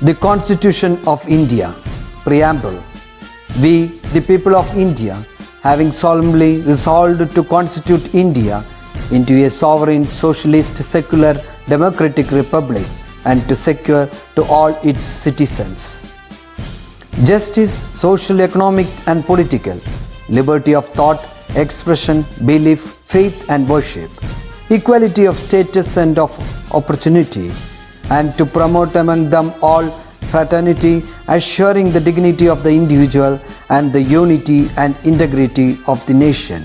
The Constitution of India, Preamble. We, the people of India, having solemnly resolved to constitute India into a sovereign, socialist, secular, democratic republic and to secure to all its citizens justice, social, economic and political, liberty of thought, expression, belief, faith and worship, equality of status and of opportunity, and to promote among them all fraternity, assuring the dignity of the individual and the unity and integrity of the nation.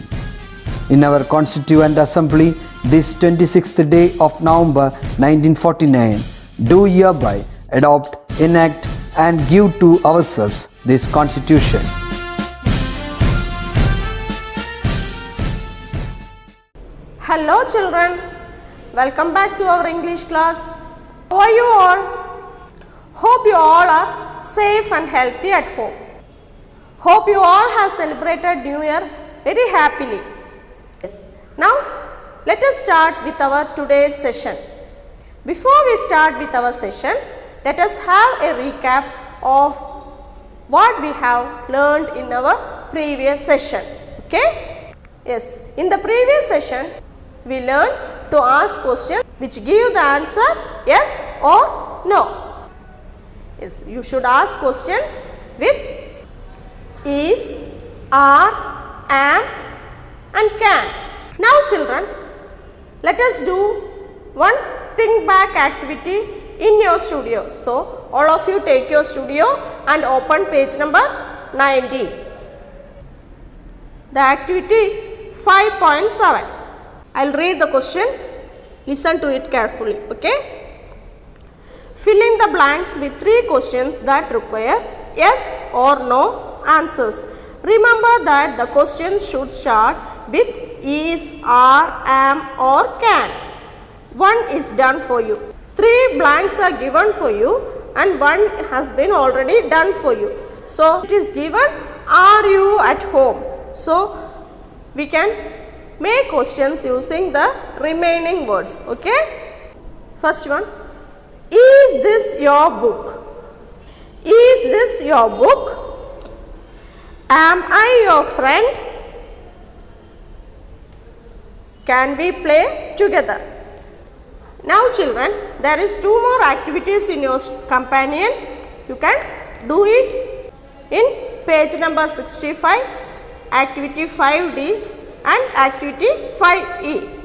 In our Constituent Assembly, this 26th day of November 1949, do hereby adopt, enact and give to ourselves this Constitution. Hello children, welcome back to our English class. How are you all? Hope you all are safe and healthy at home. Hope you all have celebrated New Year very happily. Yes. Now let us start with our today's session. Before we start with our session, let us have a recap of what we have learned in our previous session. Okay? Yes, in the previous session, we learned to ask questions which give the answer yes or no. Yes, you should ask questions with is, are, am and can. Now children, let us do one think back activity in your studio. So, all of you take your studio and open page number 90. The activity 5.7. I will read the question, listen to it carefully, okay. Fill in the blanks with 3 questions that require yes or no answers. Remember that the questions should start with is, are, am or can. 1 is done for you. 3 blanks are given for you and 1 has been already done for you. So, it is given are you at home. So, we can make questions using the remaining words. Okay. First one, is this your book? Is this your book? Am I your friend? Can we play together? Now children, there is 2 more activities in your companion. You can do it in page number 65, activity 5D and activity 5E.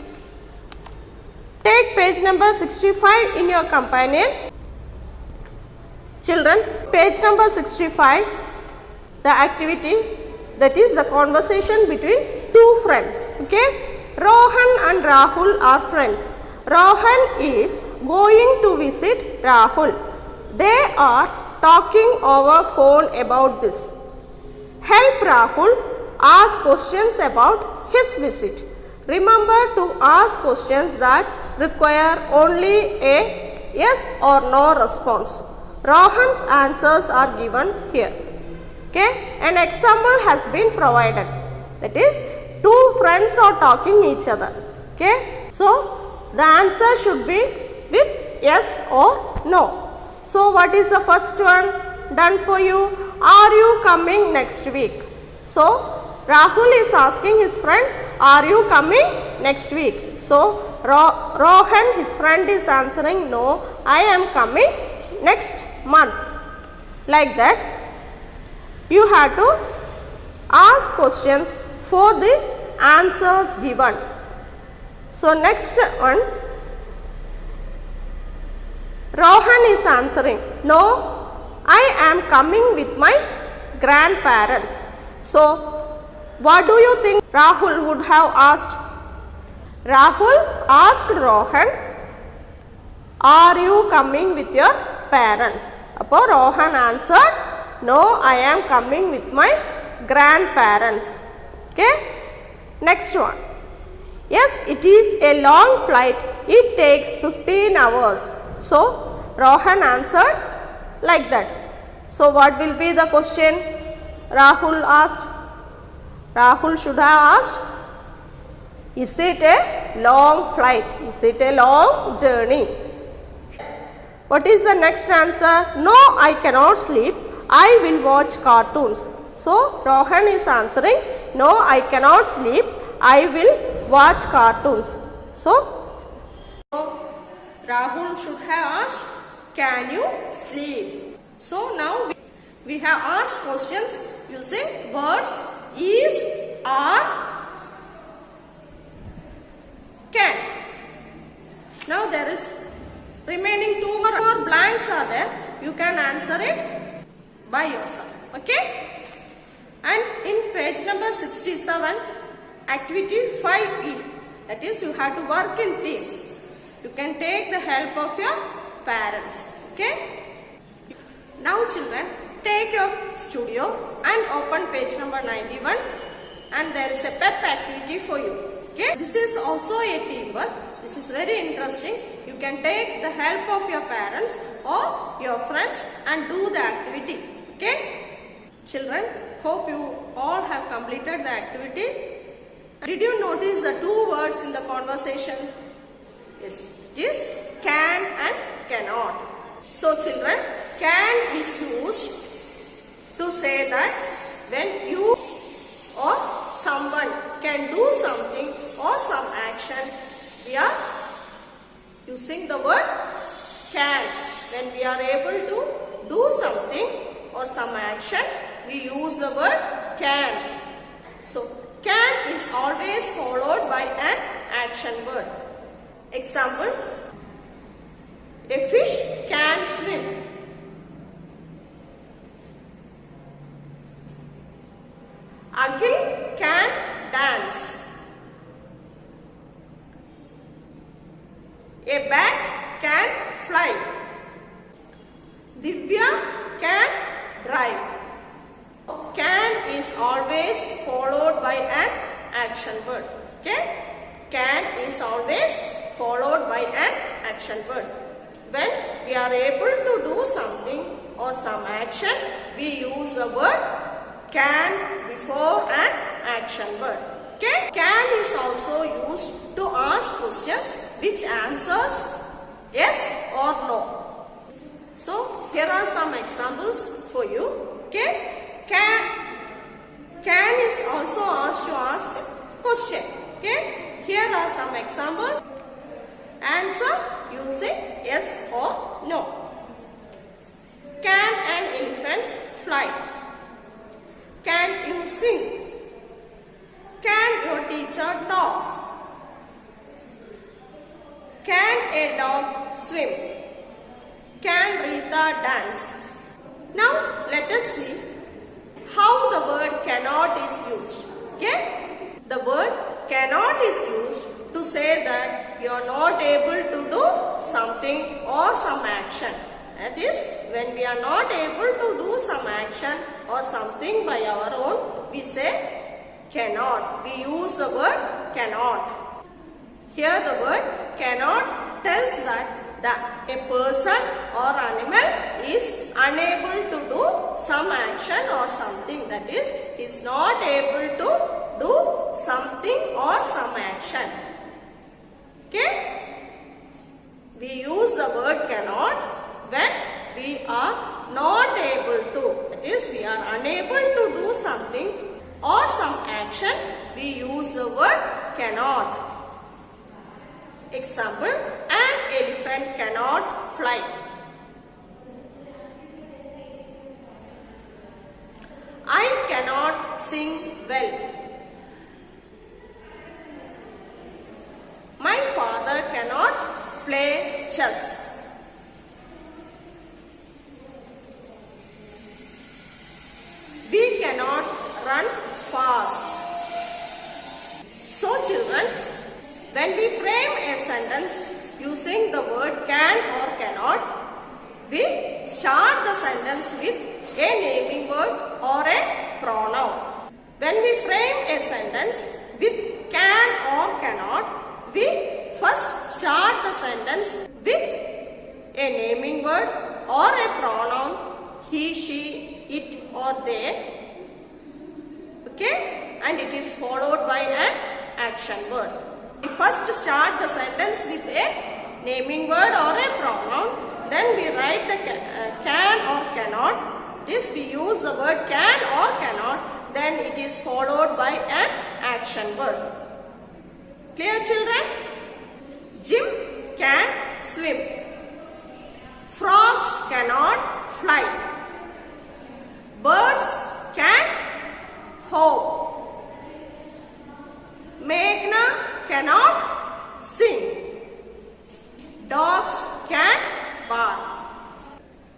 Take page number 65 in your companion. Children, page number 65, the activity, that is the conversation between 2 friends. Okay, Rohan and Rahul are friends. Rohan is going to visit Rahul. They are talking over phone about this. Help Rahul ask questions about his visit. Remember to ask questions that require only a yes or no response. Rohan's answers are given here. Okay, an example has been provided. That is, 2 friends are talking each other. Okay, so the answer should be with yes or no. So, what is the first one done for you? Are you coming next week? So, Rahul is asking his friend, are you coming next week? So, Rohan, his friend, is answering, no, I am coming next month. Like that, you have to ask questions for the answers given. So, next one, Rohan is answering, no, I am coming with my grandparents. So, what do you think Rahul would have asked? Rahul asked Rohan, are you coming with your parents? Appo Rohan answered, no, I am coming with my grandparents. Okay. Next one. Yes, it is a long flight. It takes 15 hours. So, Rohan answered like that. So, what will be the question Rahul asked? Rahul should have asked, is it a long flight? Is it a long journey? What is the next answer? No, I cannot sleep. I will watch cartoons. So Rohan is answering, no, I cannot sleep. I will watch cartoons. So Rahul should have asked, can you sleep? So now we have asked questions using words is, are, can. Now there is remaining 2 more blanks are there. You can answer it by yourself. Okay? And in page number 67, activity 5E, that is you have to work in teams. You can take the help of your parents. Okay? Now children, take your studio and open page number 91, and there is a pep activity for you. Okay? This is also a teamwork. This is very interesting. You can take the help of your parents or your friends and do the activity. Okay? Children, hope you all have completed the activity. Did you notice the 2 words in the conversation? Yes, it is can and cannot. So children, can is used to say that when you or someone can do something or some action, we are using the word can. When we are able to do something or some action, we use the word can. So can is always followed by an action word. Example, a fish can swim. Akhil can dance. A bat can fly. Divya can drive. Can is always followed by an action word. Okay? Can is always followed by an action word. When we are able to do something or some action, we use the word can before an action word. Okay? Can is also used to ask questions which answers yes or no. So here are some examples for you. Okay? Can is also asked to ask a question. Okay? Here are some examples. Answer using yes or no. Can an elephant fly? Can you sing? Can your teacher talk? Can a dog swim? Can Rita dance? Now let us see how the word cannot is used. Okay? The word cannot is used to say that you are not able to do something or some action. That is, when we are not able to do some action or something by our own, we say cannot. We use the word cannot. Here the word cannot tells that a person or animal is unable to do some action or something. That is not able to do something or some action. Okay? We use the word cannot when we are not able to. That is, we are unable to do something or some action. We use the word cannot. Example, an elephant cannot fly. I cannot sing well. My father cannot play chess. We cannot run fast. So children, when we frame a sentence using the word can or cannot, we start the sentence with a naming word or a pronoun. When we frame a sentence with can or cannot, we first start the sentence with a naming word or a pronoun, he, she, it or they. Okay? And it is followed by an action word. We first start the sentence with a naming word or a pronoun, then we write the can or cannot. This we use the word can or cannot, then it is followed by an action word. Clear, children? Jim can swim. Frogs cannot fly. Birds can hop. Meghna cannot sing. Dogs can bark.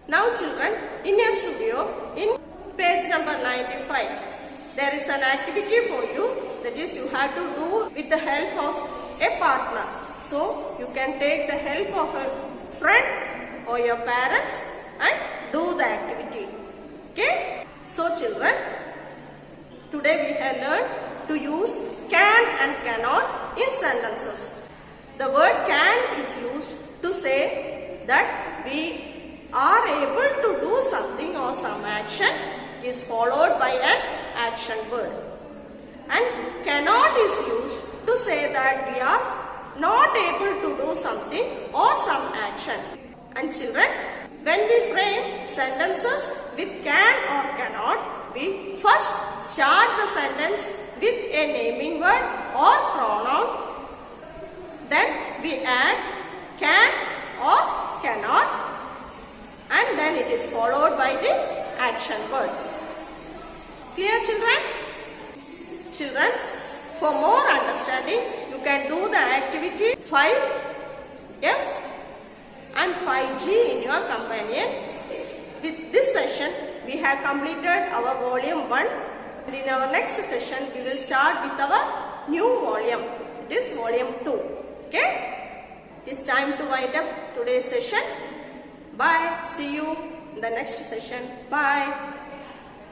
Now children, in your studio, in page number 95, there is an activity for you, that is you have to do with the help of a partner. So you can take the help of a friend or your parents and do the activity. Okay? So children, today we have learned to use can and cannot in sentences. The word can is used to say that we are able to do something or some action is followed by an action word. And cannot is used to say that we are not able to do something or some action. And children, when we frame sentences with can or cannot, we first start the sentence with a naming word or pronoun. Then we add can or cannot, and then it is followed by the action word. Clear, children? Children, for more understanding, you can do the activity 5F and 5G in your companion. With this session, we have completed our volume 1. And in our next session, we will start with our new volume. It is volume 2. Okay? It is time to wind up today's session. Bye. See you in the next session. Bye.